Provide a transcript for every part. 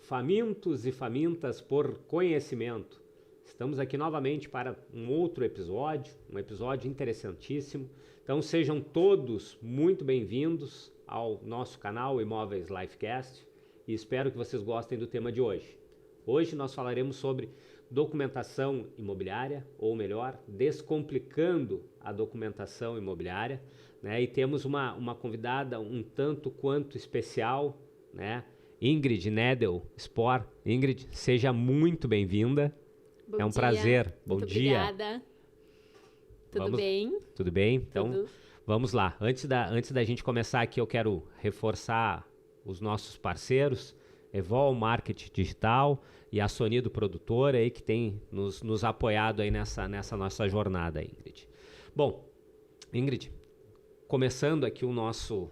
famintos e famintas por conhecimento. Estamos aqui novamente para um outro episódio, um episódio interessantíssimo. Então sejam todos muito bem-vindos ao nosso canal Imóveis Lifecast e espero que vocês gostem do tema de hoje. Hoje nós falaremos sobre documentação imobiliária, ou melhor, descomplicando a documentação imobiliária, né? E temos uma convidada um tanto quanto especial, né? Ingrid Nedel Spor. Ingrid, seja muito bem-vinda. É um prazer. Bom dia. Obrigada. Tudo bem? Tudo bem? Então, vamos lá. Antes da gente começar aqui, eu quero reforçar os nossos parceiros, Evol Marketing Digital e a Sonido Produtora aí, que tem nos apoiado aí nessa nossa jornada, Ingrid. Bom, Ingrid, começando aqui o nosso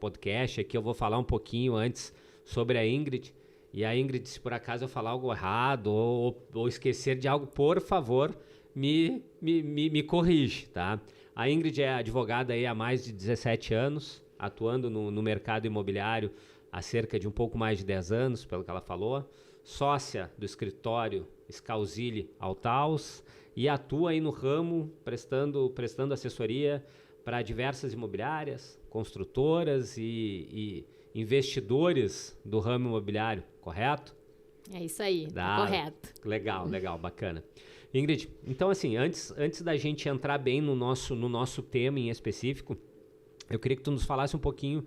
podcast, aqui eu vou falar um pouquinho antes sobre a Ingrid. E a Ingrid, se por acaso eu falar algo errado ou esquecer de algo, por favor, me corrige, tá? A Ingrid é advogada aí há mais de 17 anos, atuando no mercado imobiliário há cerca de um pouco mais de 10 anos, pelo que ela falou, sócia do escritório Scalzilli Altaus e atua aí no ramo prestando assessoria para diversas imobiliárias, construtoras e investidores do ramo imobiliário, correto? É isso aí, tá correto. Legal, bacana. Ingrid, então assim, antes da gente entrar bem no nosso tema em específico, eu queria que tu nos falasse um pouquinho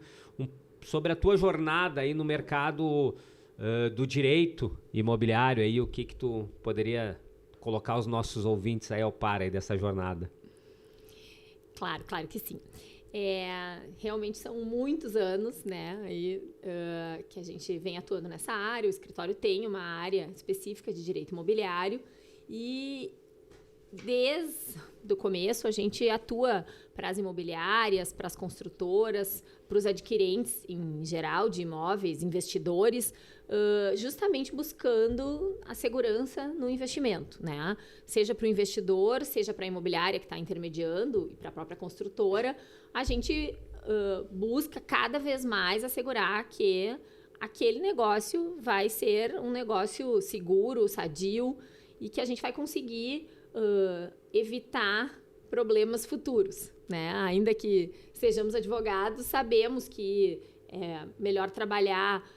sobre a tua jornada aí no mercado do direito imobiliário, aí, o que tu poderia colocar os nossos ouvintes aí ao par aí dessa jornada. Claro que sim. Realmente são muitos anos, né, aí, que a gente vem atuando nessa área. O escritório tem uma área específica de direito imobiliário e desde o começo a gente atua para as imobiliárias, para as construtoras, para os adquirentes em geral de imóveis, investidores, justamente buscando a segurança no investimento, né? Seja para o investidor, seja para a imobiliária que está intermediando e para a própria construtora, a gente busca cada vez mais assegurar que aquele negócio vai ser um negócio seguro, sadio e que a gente vai conseguir evitar problemas futuros, né? Ainda que sejamos advogados, sabemos que é melhor trabalhar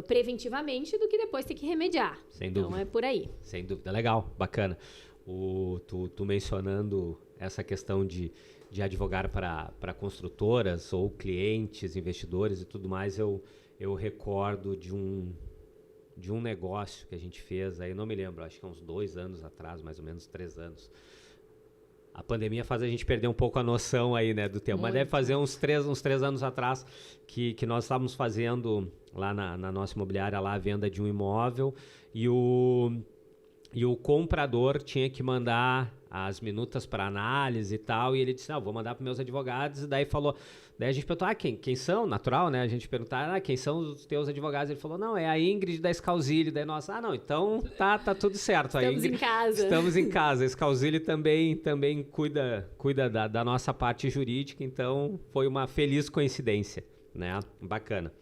preventivamente do que depois ter que remediar. Sem dúvida. Então é por aí. Sem dúvida. Legal, bacana. Tu mencionando essa questão de advogar para construtoras ou clientes, investidores e tudo mais, eu recordo de um negócio que a gente fez, aí não me lembro, acho que há uns 2 anos atrás, mais ou menos 3 anos. A pandemia faz a gente perder um pouco a noção aí, né, do tempo. Mas deve fazer uns 3 anos atrás que nós estávamos fazendo lá na nossa imobiliária lá a venda de um imóvel e o comprador tinha que mandar as minutas para análise e tal, e ele disse, vou mandar para meus advogados, e daí a gente perguntou, quem são? Natural, né? A gente perguntar, quem são os teus advogados? Ele falou, não, é a Ingrid da Scalzilli, daí nós, não, então tá tudo certo. Estamos em casa. Estamos em casa, a Scalzilli também cuida da nossa parte jurídica, então foi uma feliz coincidência, né? Bacana.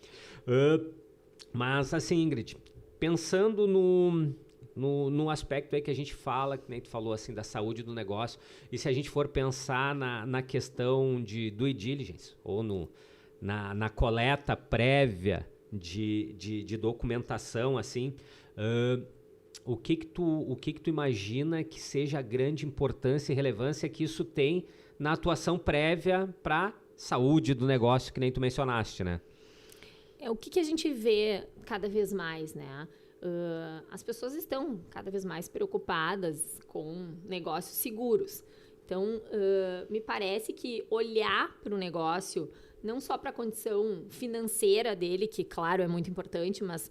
Mas assim, Ingrid, pensando no aspecto aí que a gente fala, que nem tu falou assim, da saúde do negócio, e se a gente for pensar na questão de due diligence, ou na coleta prévia de documentação, assim, o que que tu imagina que seja a grande importância e relevância que isso tem na atuação prévia para saúde do negócio, que nem tu mencionaste, né? O que a gente vê cada vez mais, né? As pessoas estão cada vez mais preocupadas com negócios seguros. Então, me parece que olhar para o negócio, não só para a condição financeira dele, que, claro, é muito importante, mas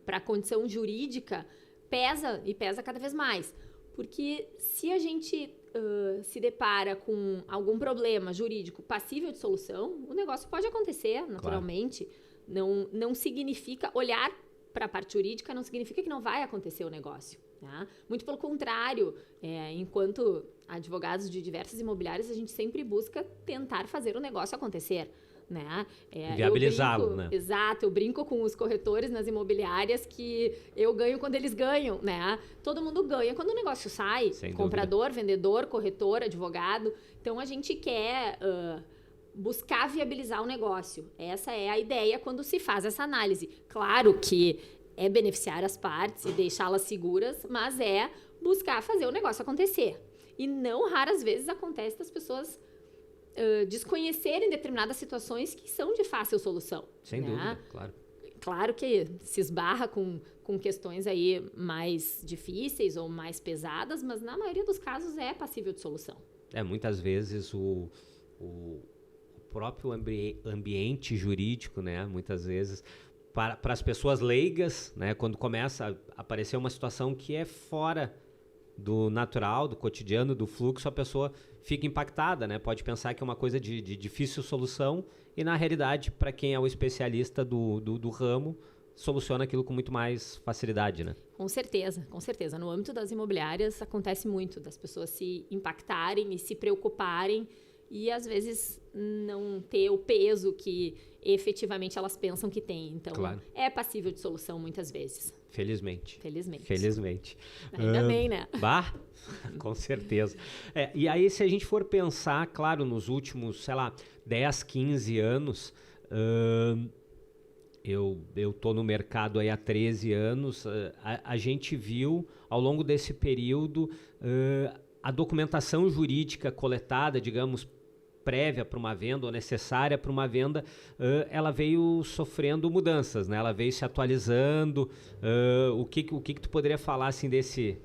para a condição jurídica, pesa cada vez mais. Porque se a gente se depara com algum problema jurídico passível de solução, o negócio pode acontecer naturalmente. Claro. Não significa olhar para a parte jurídica, não significa que não vai acontecer o negócio. Tá? Muito pelo contrário, enquanto advogados de diversas imobiliárias, a gente sempre busca tentar fazer o negócio acontecer. né? Viabilizá-lo, né? Exato, eu brinco com os corretores nas imobiliárias que eu ganho quando eles ganham, né? Todo mundo ganha quando o negócio sai, comprador, vendedor, corretor, advogado. Então, a gente quer buscar viabilizar o negócio. Essa é a ideia quando se faz essa análise. Claro que é beneficiar as partes e deixá-las seguras, mas é buscar fazer o negócio acontecer. E não raras vezes acontece das pessoas desconhecerem determinadas situações que são de fácil solução. Sem dúvida, claro. Claro que se esbarra com questões aí mais difíceis ou mais pesadas, mas na maioria dos casos é passível de solução. Muitas vezes o próprio ambiente jurídico, né, muitas vezes, para as pessoas leigas, né, quando começa a aparecer uma situação que é fora do natural, do cotidiano, do fluxo, a pessoa fica impactada, né? Pode pensar que é uma coisa de difícil solução e, na realidade, para quem é o especialista do ramo, soluciona aquilo com muito mais facilidade, né? Com certeza, com certeza. No âmbito das imobiliárias, acontece muito das pessoas se impactarem e se preocuparem e, às vezes, não ter o peso que efetivamente elas pensam que tem. Então, claro, é passível de solução muitas vezes. Felizmente. Felizmente. Ainda bem, né? Bah, com certeza. E aí, se a gente for pensar, claro, nos últimos, 10, 15 anos, eu tô no mercado aí há 13 anos, a gente viu, ao longo desse período, a documentação jurídica coletada, digamos, prévia para uma venda ou necessária para uma venda, ela veio sofrendo mudanças, né? Ela veio se atualizando. O que tu poderia falar assim desse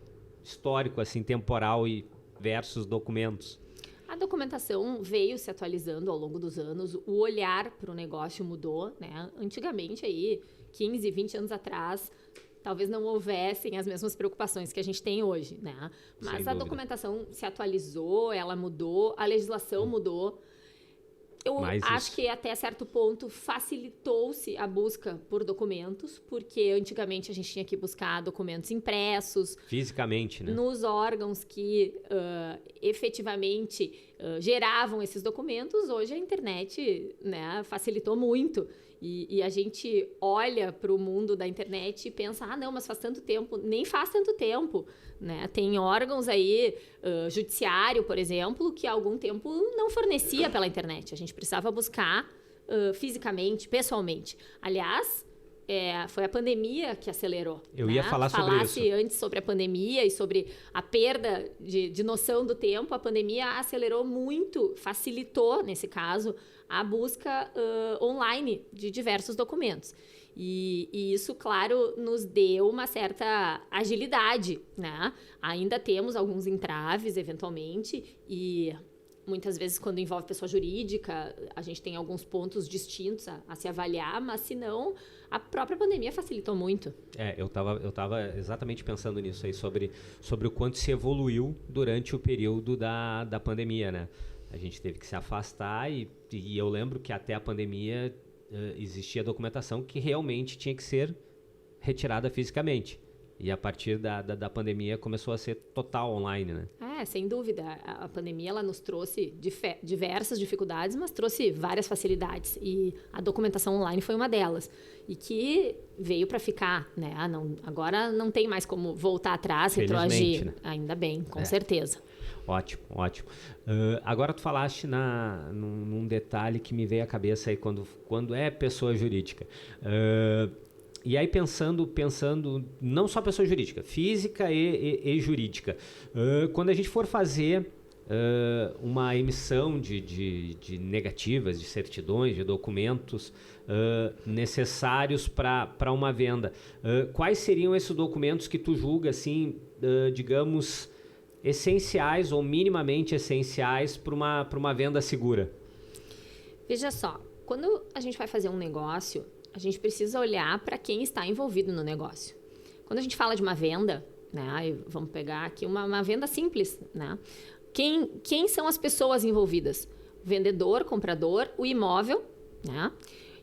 histórico assim temporal e versus documentos? A documentação veio se atualizando ao longo dos anos, o olhar para o negócio mudou, né? Antigamente aí, 15, 20 anos atrás, talvez não houvessem as mesmas preocupações que a gente tem hoje, né? Mas a documentação se atualizou, ela mudou, a legislação mudou. Eu acho que até certo ponto facilitou-se a busca por documentos, porque antigamente a gente tinha que buscar documentos impressos. Fisicamente, né? Nos órgãos que efetivamente geravam esses documentos. Hoje a internet, né, facilitou muito. E a gente olha para o mundo da internet e pensa, não, mas faz tanto tempo. Nem faz tanto tempo, né? Tem órgãos aí, judiciário, por exemplo, que há algum tempo não fornecia pela internet. A gente precisava buscar fisicamente, pessoalmente. Aliás, foi a pandemia que acelerou. Eu ia falar sobre isso. Falasse antes sobre a pandemia e sobre a perda de noção do tempo. A pandemia acelerou muito, facilitou, nesse caso, a busca online de diversos documentos. E isso, claro, nos deu uma certa agilidade, né? Ainda temos alguns entraves, eventualmente, e muitas vezes, quando envolve pessoa jurídica, a gente tem alguns pontos distintos a se avaliar, mas, se não, a própria pandemia facilitou muito. Eu tava exatamente pensando nisso aí, sobre o quanto se evoluiu durante o período da pandemia, né? A gente teve que se afastar e eu lembro que até a pandemia existia documentação que realmente tinha que ser retirada fisicamente. E a partir da pandemia começou a ser total online, né? Sem dúvida. A pandemia ela nos trouxe diversas dificuldades, mas trouxe várias facilidades. E a documentação online foi uma delas. E que veio para ficar, né? Agora não tem mais como voltar atrás, retroagir. Né? Ainda bem, com certeza. Ótimo. Agora tu falaste num detalhe que me veio à cabeça aí quando é pessoa jurídica. E aí pensando não só pessoa jurídica, física e jurídica. Quando a gente for fazer uma emissão de negativas, de certidões, de documentos necessários para uma venda, quais seriam esses documentos que tu julga, assim, digamos, essenciais ou minimamente essenciais para uma venda segura? Veja só, quando a gente vai fazer um negócio, a gente precisa olhar para quem está envolvido no negócio. Quando a gente fala de uma venda, né, vamos pegar aqui uma venda simples, né? Quem são as pessoas envolvidas? O vendedor, comprador, o imóvel, né?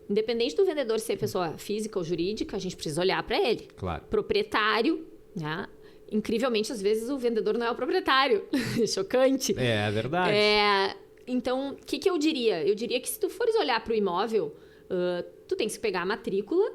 Independente do vendedor ser pessoa física ou jurídica, a gente precisa olhar para ele. Claro. Proprietário, né? Incrivelmente, às vezes, o vendedor não é o proprietário. Chocante. É verdade. Então, o que eu diria? Eu diria que se tu fores olhar para o imóvel, tu tem que pegar a matrícula,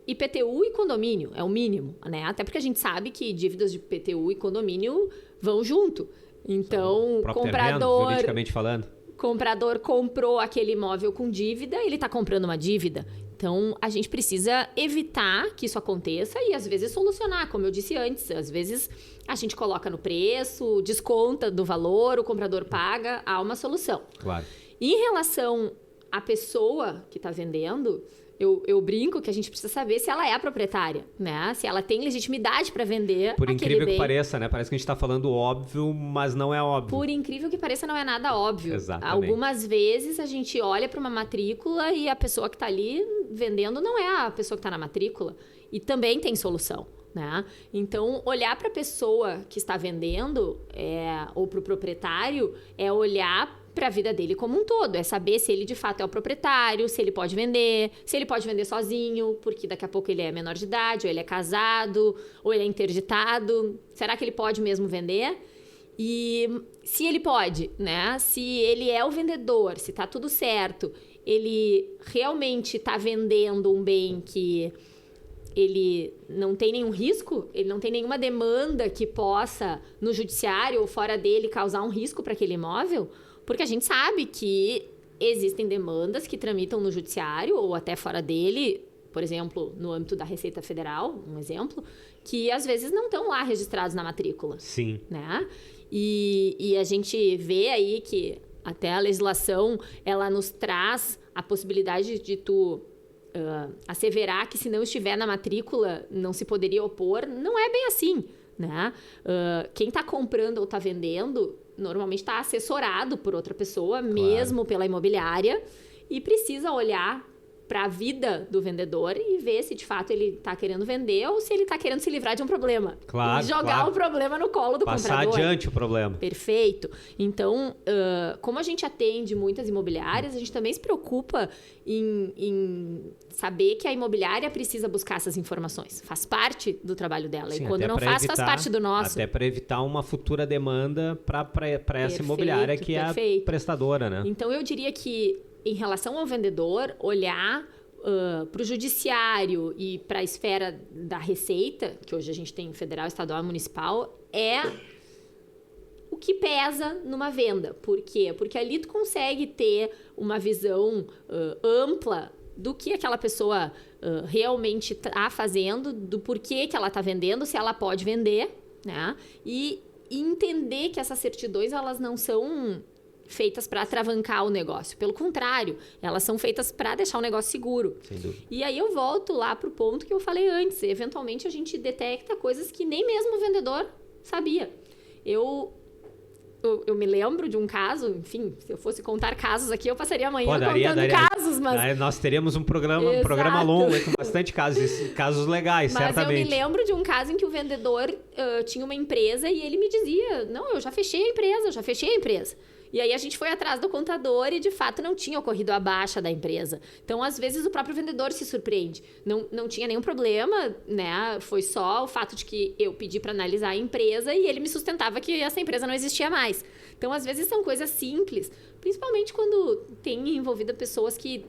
IPTU e condomínio, é o mínimo, né? Até porque a gente sabe que dívidas de IPTU e condomínio vão junto. Então, comprador, juridicamente falando, comprador comprou aquele imóvel com dívida, ele está comprando uma dívida. Então, a gente precisa evitar que isso aconteça e, às vezes, solucionar, como eu disse antes. Às vezes, a gente coloca no preço, desconta do valor, o comprador paga, há uma solução. Claro. Em relação à pessoa que está vendendo, eu brinco que a gente precisa saber se ela é a proprietária, né? Se ela tem legitimidade para vender Por aquele incrível bem. que pareça, né? Parece que a gente está falando óbvio, mas não é óbvio. Por incrível que pareça, não é nada óbvio. Exatamente. Algumas vezes a gente olha para uma matrícula e a pessoa que está ali vendendo não é a pessoa que está na matrícula. E também tem solução, né? Então, olhar para a pessoa que está vendendo ou para o proprietário é olhar para a vida dele como um todo, é saber se ele de fato é o proprietário, se ele pode vender, se ele pode vender sozinho, porque daqui a pouco ele é menor de idade, ou ele é casado, ou ele é interditado. Será que ele pode mesmo vender? E se ele pode, né? Se ele é o vendedor, se tá tudo certo, ele realmente tá vendendo um bem que ele não tem nenhum risco, ele não tem nenhuma demanda que possa, no judiciário ou fora dele, causar um risco para aquele imóvel. Porque a gente sabe que existem demandas que tramitam no judiciário ou até fora dele, por exemplo, no âmbito da Receita Federal, um exemplo, que às vezes não estão lá registrados na matrícula. Sim. Né? E a gente vê aí que até a legislação, ela nos traz a possibilidade de tu asseverar que se não estiver na matrícula não se poderia opor. Não é bem assim, né? Quem está comprando ou está vendendo normalmente está assessorado por outra pessoa, claro, mesmo pela imobiliária, e precisa olhar para a vida do vendedor e ver se de fato ele está querendo vender ou se ele está querendo se livrar de um problema. Claro, e jogar o problema no colo do comprador. Passar adiante o problema. Perfeito. Então, como a gente atende muitas imobiliárias, a gente também se preocupa em saber que a imobiliária precisa buscar essas informações. Faz parte do trabalho dela. Sim, e quando não faz parte do nosso. Até para evitar uma futura demanda para essa imobiliária que é a prestadora, né? Então, eu diria que, em relação ao vendedor, olhar para o judiciário e para a esfera da Receita, que hoje a gente tem federal, estadual e municipal, é o que pesa numa venda. Por quê? Porque ali tu consegue ter uma visão ampla do que aquela pessoa realmente está fazendo, do porquê que ela está vendendo, se ela pode vender, né? E entender que essas certidões, elas não são feitas para atravancar o negócio. Pelo contrário, elas são feitas para deixar o negócio seguro. Sem dúvida. E aí eu volto lá pro ponto que eu falei antes. Eventualmente a gente detecta coisas que nem mesmo o vendedor sabia. Eu me lembro de um caso, enfim, se eu fosse contar casos aqui, eu passaria a manhã contando casos, mas... Nós teríamos um programa longo com bastante casos legais, mas certamente. Mas eu me lembro de um caso em que o vendedor tinha uma empresa e ele me dizia, não, eu já fechei a empresa. E aí a gente foi atrás do contador e, de fato, não tinha ocorrido a baixa da empresa. Então, às vezes, o próprio vendedor se surpreende. Não tinha nenhum problema, né? Foi só o fato de que eu pedi para analisar a empresa e ele me sustentava que essa empresa não existia mais. Então, às vezes, são coisas simples, principalmente quando tem envolvida pessoas que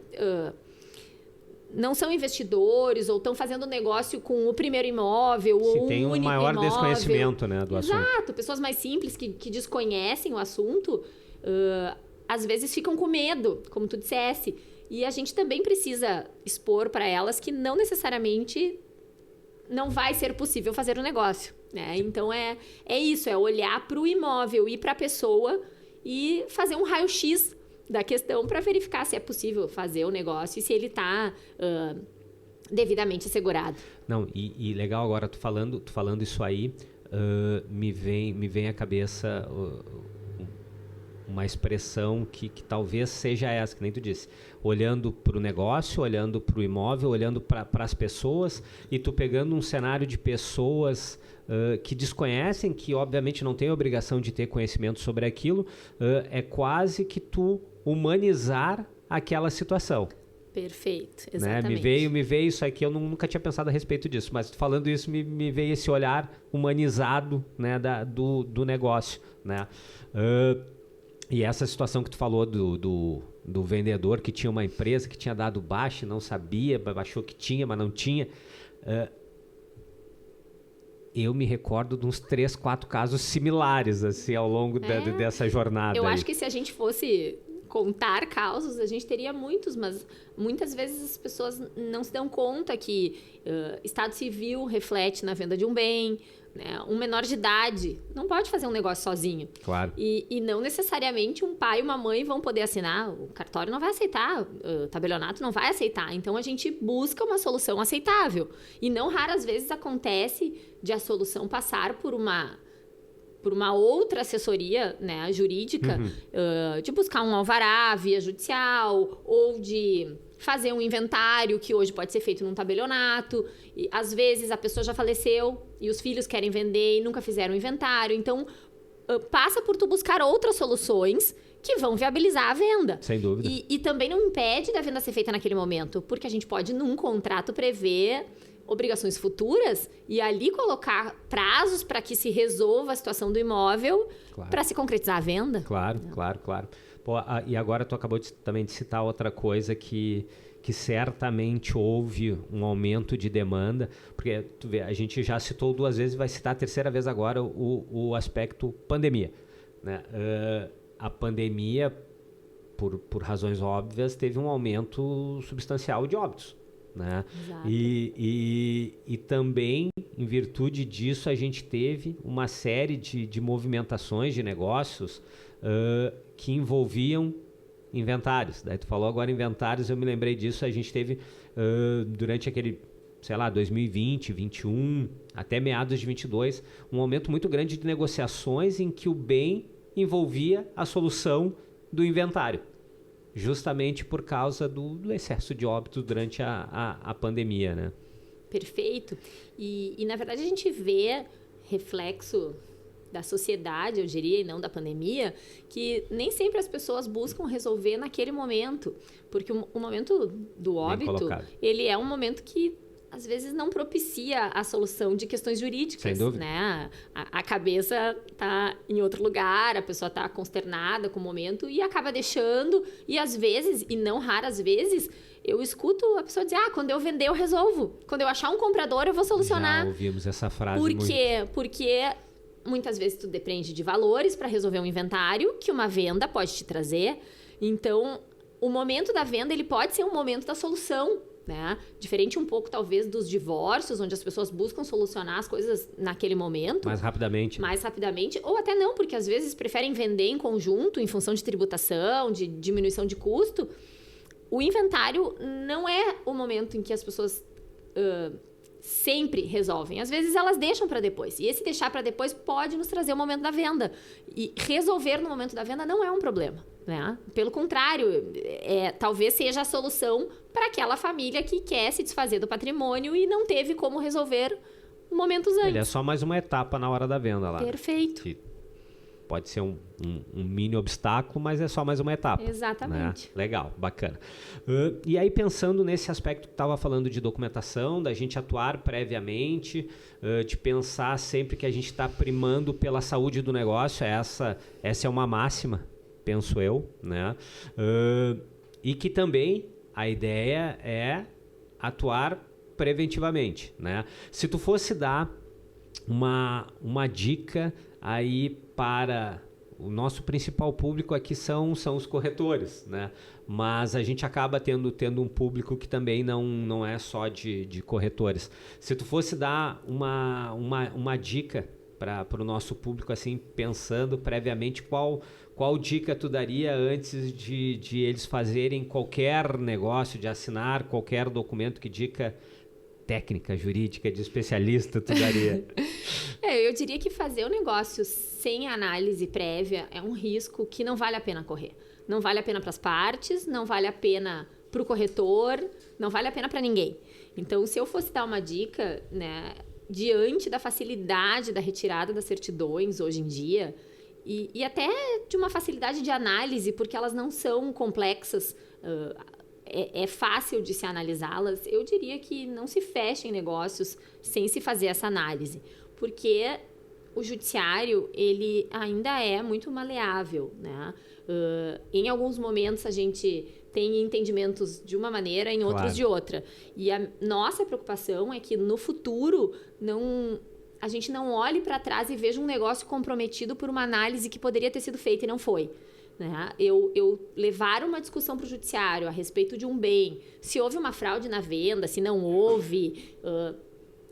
não são investidores ou estão fazendo negócio com o primeiro imóvel ou um tem um maior imóvel. Desconhecimento, né, do assunto. Exato. Pessoas mais simples que desconhecem o assunto, às vezes ficam com medo, como tu dissesse. E a gente também precisa expor para elas que não necessariamente não vai ser possível fazer o negócio, né? Então, é isso, é olhar para o imóvel e para a pessoa e fazer um raio-x da questão para verificar se é possível fazer o negócio e se ele está devidamente assegurado. Não, e legal agora, tu falando isso aí, me vem à cabeça uma expressão que talvez seja essa, que nem tu disse, olhando para o negócio, olhando para o imóvel, olhando para as pessoas, e tu pegando um cenário de pessoas que desconhecem, que obviamente não têm a obrigação de ter conhecimento sobre aquilo, é quase que tu humanizar aquela situação. Perfeito, exatamente. Né? Me veio isso aqui, eu nunca tinha pensado a respeito disso, mas falando isso, me veio esse olhar humanizado, né, do negócio, né? E essa situação que tu falou do vendedor que tinha uma empresa que tinha dado baixa e não sabia, achou que tinha, mas não tinha. Eu me recordo de uns 3, 4 casos similares assim, ao longo dessa jornada. Eu acho que se a gente fosse contar casos, a gente teria muitos, mas muitas vezes as pessoas não se dão conta que Estado Civil reflete na venda de um bem, né? Um menor de idade não pode fazer um negócio sozinho. Claro. E não necessariamente um pai e uma mãe vão poder assinar. O cartório não vai aceitar, o tabelionato não vai aceitar. Então, a gente busca uma solução aceitável. E não raras vezes acontece de a solução passar por uma outra assessoria, né, jurídica, de buscar um alvará via judicial ou de fazer um inventário que hoje pode ser feito num tabelionato. E, às vezes a pessoa já faleceu e os filhos querem vender e nunca fizeram o inventário. Então, passa por tu buscar outras soluções que vão viabilizar a venda. Sem dúvida. E também não impede da venda ser feita naquele momento, porque a gente pode, num contrato, prever obrigações futuras e ali colocar prazos para que se resolva a situação do imóvel para se concretizar a venda. Claro. Pô, e agora tu acabou também de citar outra coisa que certamente houve um aumento de demanda, porque tu vê, a gente já citou 2 vezes, vai citar a 3ª vez agora o aspecto pandemia, né? A pandemia, por razões óbvias, teve um aumento substancial de óbitos, né? Exato. E também, em virtude disso, a gente teve uma série de movimentações de negócios que envolviam inventários. Daí tu falou agora inventários, eu me lembrei disso. A gente teve durante aquele, 2020, 21, até meados de 22, um aumento muito grande de negociações em que o bem envolvia a solução do inventário, justamente por causa do excesso de óbitos durante a pandemia, né? Perfeito. E, na verdade, a gente vê reflexo da sociedade, eu diria, e não da pandemia, que nem sempre as pessoas buscam resolver naquele momento. Porque o momento do óbito, ele é um momento que às vezes não propicia a solução de questões jurídicas. Sem dúvida. Né? A cabeça está em outro lugar, a pessoa está consternada com o momento e acaba deixando. E às vezes, e não raras vezes, eu escuto a pessoa dizer, quando eu vender eu resolvo. Quando eu achar um comprador eu vou solucionar. Já ouvimos essa frase Por muito. quê? Porque muitas vezes tu depende de valores para resolver um inventário que uma venda pode te trazer. Então, o momento da venda ele pode ser um momento da solução. Né? Diferente um pouco, talvez, dos divórcios, onde as pessoas buscam solucionar as coisas naquele momento. Mais rapidamente. Ou até não, porque às vezes preferem vender em conjunto, em função de tributação, de diminuição de custo. O inventário não é o momento em que as pessoas sempre resolvem. Às vezes elas deixam para depois. E esse deixar para depois pode nos trazer o momento da venda. E resolver no momento da venda não é um problema. Né? Pelo contrário, talvez seja a solução para aquela família que quer se desfazer do patrimônio e não teve como resolver momentos antes. Ele é só mais uma etapa na hora da venda lá. Perfeito. Que pode ser um mini obstáculo, mas é só mais uma etapa. Exatamente. Né? Legal, bacana. E aí, pensando nesse aspecto que estava falando de documentação, da gente atuar previamente, de pensar sempre que a gente está primando pela saúde do negócio, essa é uma máxima, penso eu, né? E que também a ideia é atuar preventivamente, né? Se tu fosse dar uma dica aí para o nosso principal público aqui são os corretores, né? Mas a gente acaba tendo um público que também não é só de corretores. Se tu fosse dar uma dica para o nosso público, assim, pensando previamente, qual dica tu daria antes de eles fazerem qualquer negócio, de assinar qualquer documento? Que dica técnica, jurídica, de especialista tu daria? Eu diria que fazer o negócio sem análise prévia é um risco que não vale a pena correr. Não vale a pena para as partes, não vale a pena para o corretor, não vale a pena para ninguém. Então, se eu fosse dar uma dica, né, diante da facilidade da retirada das certidões hoje em dia, e até de uma facilidade de análise, porque elas não são complexas, é fácil de se analisá-las, eu diria que não se fechem negócios sem se fazer essa análise, porque o judiciário ele ainda é muito maleável, né? Em alguns momentos a gente tem entendimentos de uma maneira, em outros de outra. E a nossa preocupação é que no futuro a gente não olhe para trás e veja um negócio comprometido por uma análise que poderia ter sido feita e não foi. Né? Eu levar uma discussão para o judiciário a respeito de um bem, se houve uma fraude na venda, se não houve,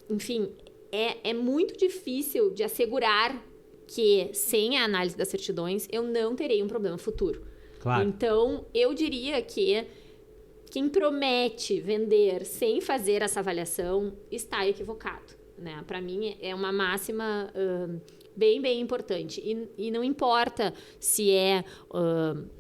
enfim, é muito difícil de assegurar que, sem a análise das certidões, eu não terei um problema futuro. Claro. Então, eu diria que quem promete vender sem fazer essa avaliação está equivocado. Né? Para mim, é uma máxima bem, bem importante. E não importa se é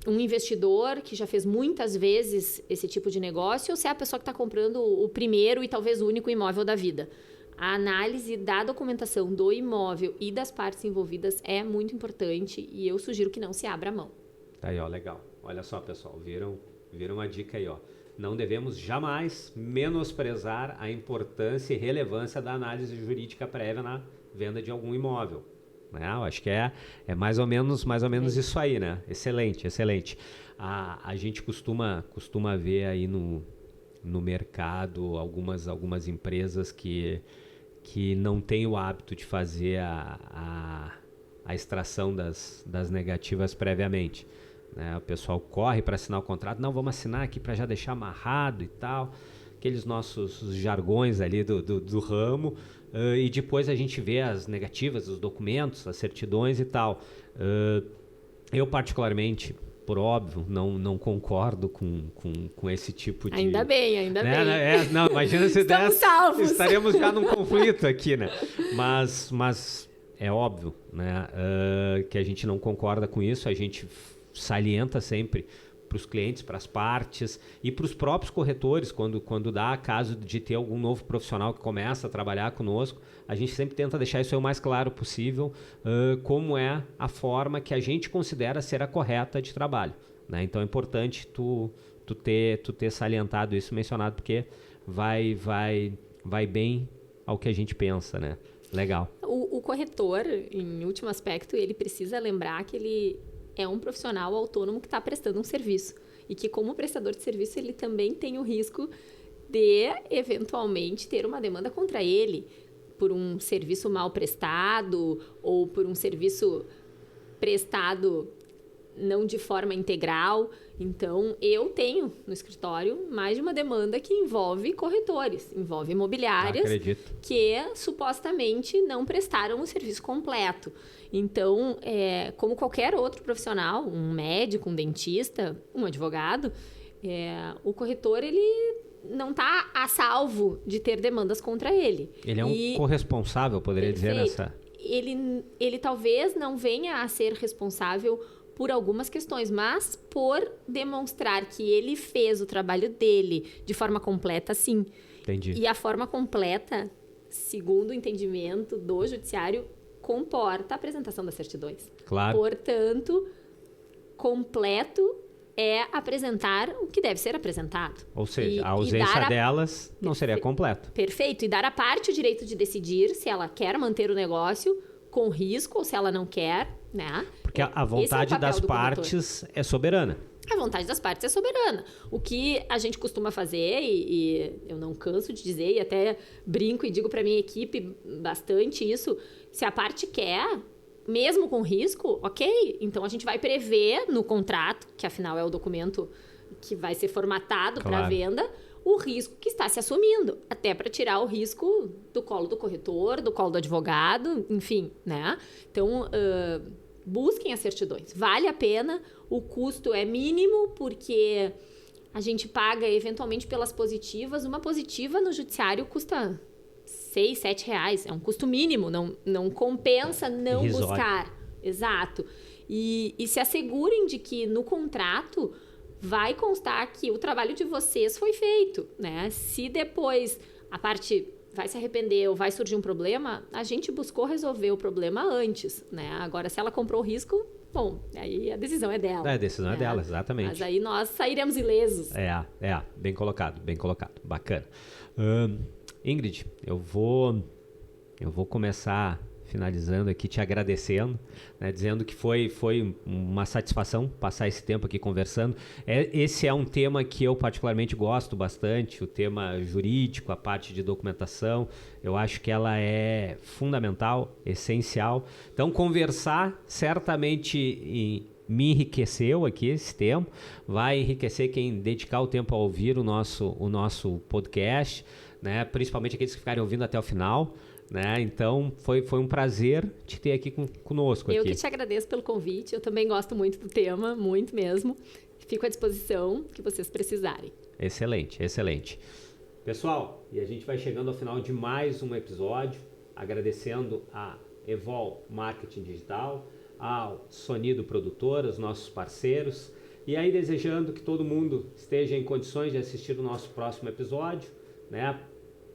um investidor que já fez muitas vezes esse tipo de negócio ou se é a pessoa que está comprando o primeiro e talvez o único imóvel da vida. A análise da documentação do imóvel e das partes envolvidas é muito importante e eu sugiro que não se abra a mão. Tá aí, ó, legal. Olha só, pessoal, viram uma dica aí, ó. Não devemos jamais menosprezar a importância e relevância da análise jurídica prévia na venda de algum imóvel. Né? Eu acho que é mais ou menos isso aí, né? Excelente, excelente. A gente costuma ver aí no mercado algumas empresas que não têm o hábito de fazer a extração das negativas previamente. Né? O pessoal corre para assinar o contrato, não, vamos assinar aqui para já deixar amarrado e tal, aqueles nossos jargões ali do ramo, e depois a gente vê as negativas, os documentos, as certidões e tal. Eu particularmente, por óbvio, não concordo com esse tipo de... Ainda bem. Não, imagina se salvos. Estaremos já num conflito aqui, né? Mas é óbvio, né? Que a gente não concorda com isso, a gente salienta sempre para os clientes, para as partes e para os próprios corretores, quando dá caso de ter algum novo profissional que começa a trabalhar conosco, a gente sempre tenta deixar isso aí o mais claro possível, como é a forma que a gente considera ser a correta de trabalho. Né? Então é importante tu ter salientado isso, mencionado, porque vai bem ao que a gente pensa, né? Legal. O corretor, em último aspecto, ele precisa lembrar que ele é um profissional autônomo que está prestando um serviço. E que, como prestador de serviço, ele também tem o risco de, eventualmente, ter uma demanda contra ele por um serviço mal prestado ou por um serviço prestado não de forma integral. Então, eu tenho no escritório mais de uma demanda que envolve corretores, envolve imobiliárias que supostamente não prestaram o serviço completo. Então, como qualquer outro profissional, um médico, um dentista, um advogado, o corretor, ele não está a salvo de ter demandas contra ele. Ele é um corresponsável, poderia dizer nessa... Ele talvez não venha a ser responsável por algumas questões, mas por demonstrar que ele fez o trabalho dele de forma completa, sim. Entendi. E a forma completa, segundo o entendimento do judiciário, comporta a apresentação das certidões. Claro. Portanto, completo é apresentar o que deve ser apresentado. Ou seja, a ausência delas não seria completo. Perfeito. E dar à parte o direito de decidir se ela quer manter o negócio com risco ou se ela não quer, né? Porque a vontade das partes é soberana. A vontade das partes é soberana. O que a gente costuma fazer, e eu não canso de dizer, e até brinco e digo para minha equipe bastante isso, se a parte quer, mesmo com risco, ok, então a gente vai prever no contrato, que afinal é o documento que vai ser formatado para venda, o risco que está se assumindo, até para tirar o risco do colo do corretor, do colo do advogado, enfim, né? Então, busquem as certidões. Vale a pena, o custo é mínimo, porque a gente paga eventualmente pelas positivas. Uma positiva no judiciário custa R$6, R$7. É um custo mínimo, não compensa não buscar. Exato. E se assegurem de que no contrato vai constar que o trabalho de vocês foi feito, né? Se depois a parte vai se arrepender ou vai surgir um problema, a gente buscou resolver o problema antes, né? Agora, se ela comprou o risco, bom, aí a decisão é dela. A decisão é dela, exatamente. Mas aí nós sairemos ilesos. Bem colocado. Bacana. Ingrid, eu vou começar finalizando aqui, te agradecendo, né, dizendo que foi uma satisfação passar esse tempo aqui conversando. Esse é um tema que eu particularmente gosto bastante, o tema jurídico, a parte de documentação. Eu acho que ela é fundamental, essencial. Então, conversar certamente me enriqueceu aqui esse tempo, vai enriquecer quem dedicar o tempo a ouvir o nosso podcast, né? Principalmente aqueles que ficarem ouvindo até o final, né? Então, foi um prazer te ter aqui conosco. Eu que te agradeço pelo convite, eu também gosto muito do tema, muito mesmo. Fico à disposição que vocês precisarem. Excelente, excelente. Pessoal, e a gente vai chegando ao final de mais um episódio, agradecendo a Evol Marketing Digital, ao Sonido Produtora, os nossos parceiros, e aí desejando que todo mundo esteja em condições de assistir o nosso próximo episódio, né?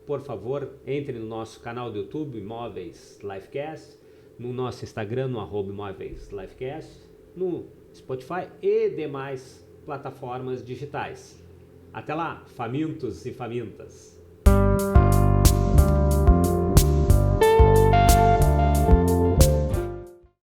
Por favor, entre no nosso canal do YouTube, Imóveis Livecast, no nosso Instagram, no @Imóveis Livecast, no Spotify e demais plataformas digitais. Até lá, famintos e famintas!